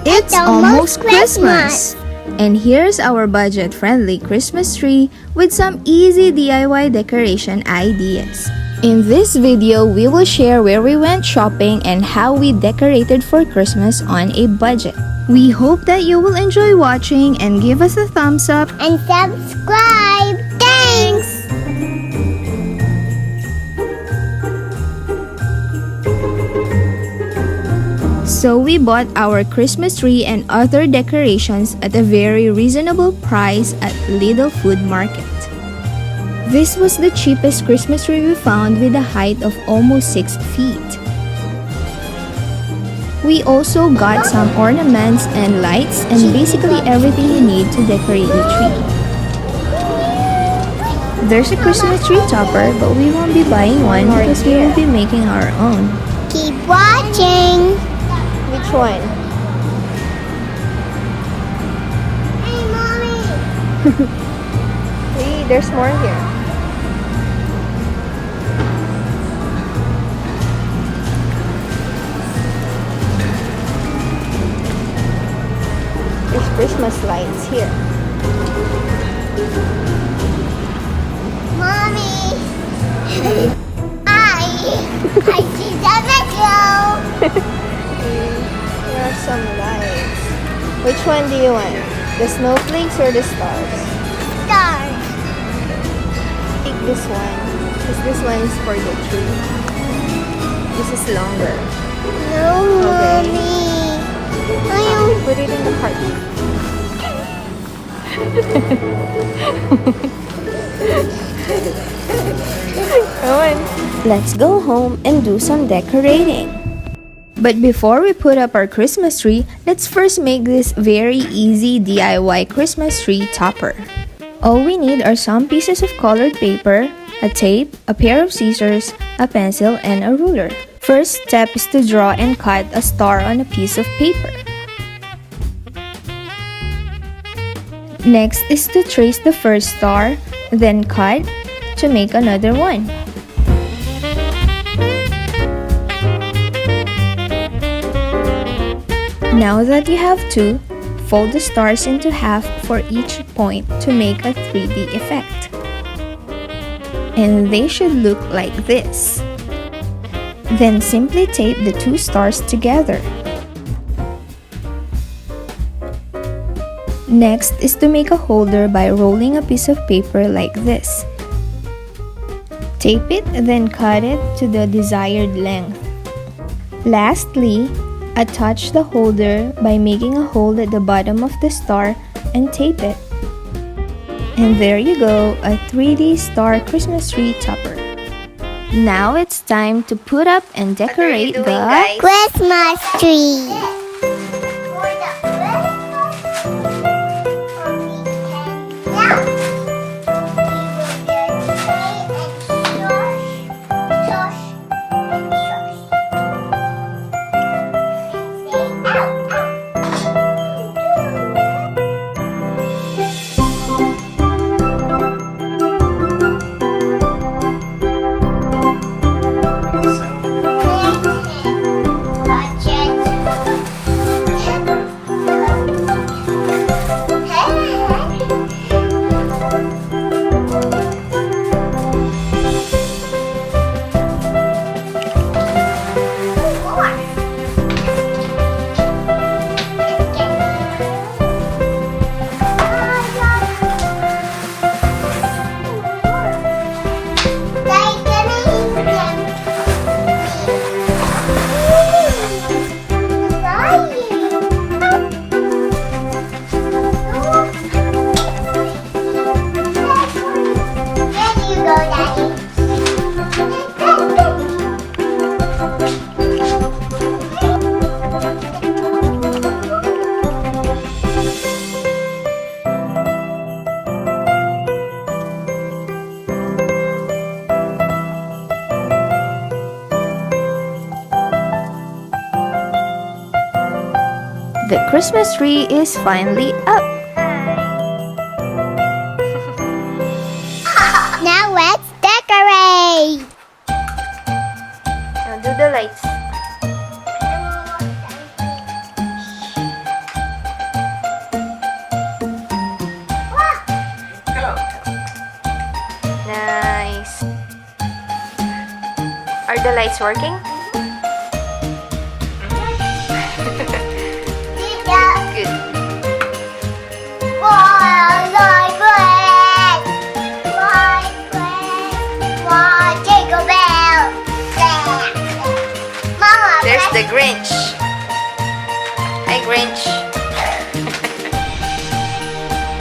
It's almost Christmas! And here's our budget-friendly Christmas tree with some easy DIY decoration ideas. In this video, we will share where we went shopping and how we decorated for Christmas on a budget. We hope that you will enjoy watching and give us a thumbs up and subscribe. Thanks! So we bought our Christmas tree and other decorations at a very reasonable price at Lidl Food Market. This was the cheapest Christmas tree we found with a height of almost 6 feet. We also got some ornaments and lights and basically everything you need to decorate the tree. There's a Christmas tree topper, but we won't be buying one because we will be making our own. Keep watching! Which one? Hey, Mommy! Hey, there's more here. There's Christmas lights here. Mommy! I see the video! There are some lights. Which one do you want? The snowflakes or the stars? Stars! Take this one. Because this one is for the tree. This is longer. No, Okay. Mommy! Put it in the cart. Come on. Let's go home and do some decorating. But before we put up our Christmas tree, let's first make this very easy DIY Christmas tree topper. All we need are some pieces of colored paper, a tape, a pair of scissors, a pencil, and a ruler. First step is to draw and cut a star on a piece of paper. Next is to trace the first star, then cut to make another one. Now that you have two, fold the stars into half for each point to make a 3D effect. And they should look like this. Then simply tape the two stars together. Next is to make a holder by rolling a piece of paper like this. Tape it, then cut it to the desired length. Lastly, attach the holder by making a hole at the bottom of the star and tape it. And there you go, a 3D star Christmas tree topper. Now it's time to put up and decorate the Christmas tree! The Christmas tree is finally up. Now let's decorate! Now do the lights. the lights working? Good. There's the Grinch. Hi, Grinch.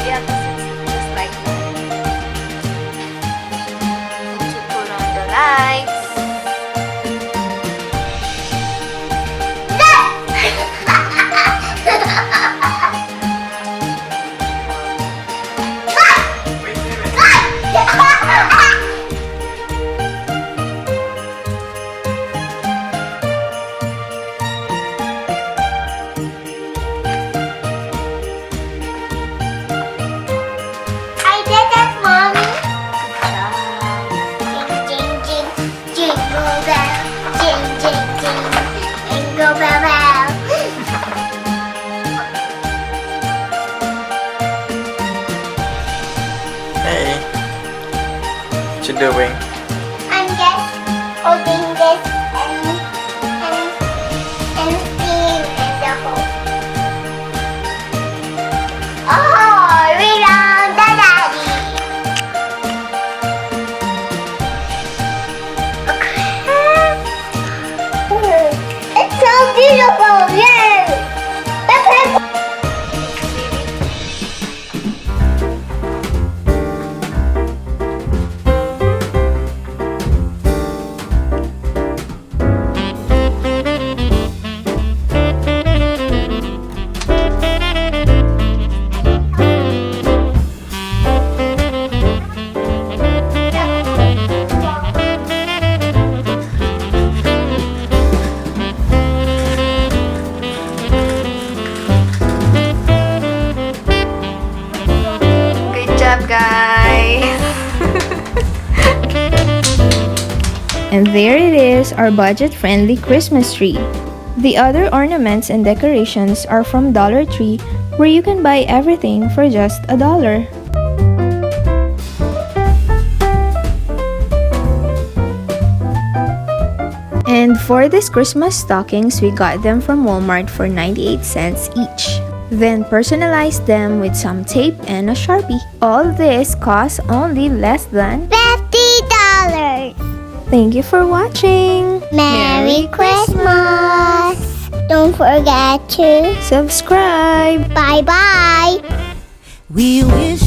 Yeah, it's just like that. To put on the lights. I did it, Mommy. Jing, jing, jing, jingle bell. Jing, jing, jing, jingle bell, bell. Hey, what you doing? I'm just holding this and seeing in the hole. Oh, reload the daddy. It's so beautiful, yay! Good job, guys. And there it is, our budget-friendly Christmas tree. The other ornaments and decorations are from Dollar Tree, where you can buy everything for just $1. And for these Christmas stockings, we got them from Walmart for 98 cents each. Then personalized them with some tape and a Sharpie. All this costs only less than $50. Thank you for watching! Merry Christmas! Don't forget to Subscribe! bye-bye. We wish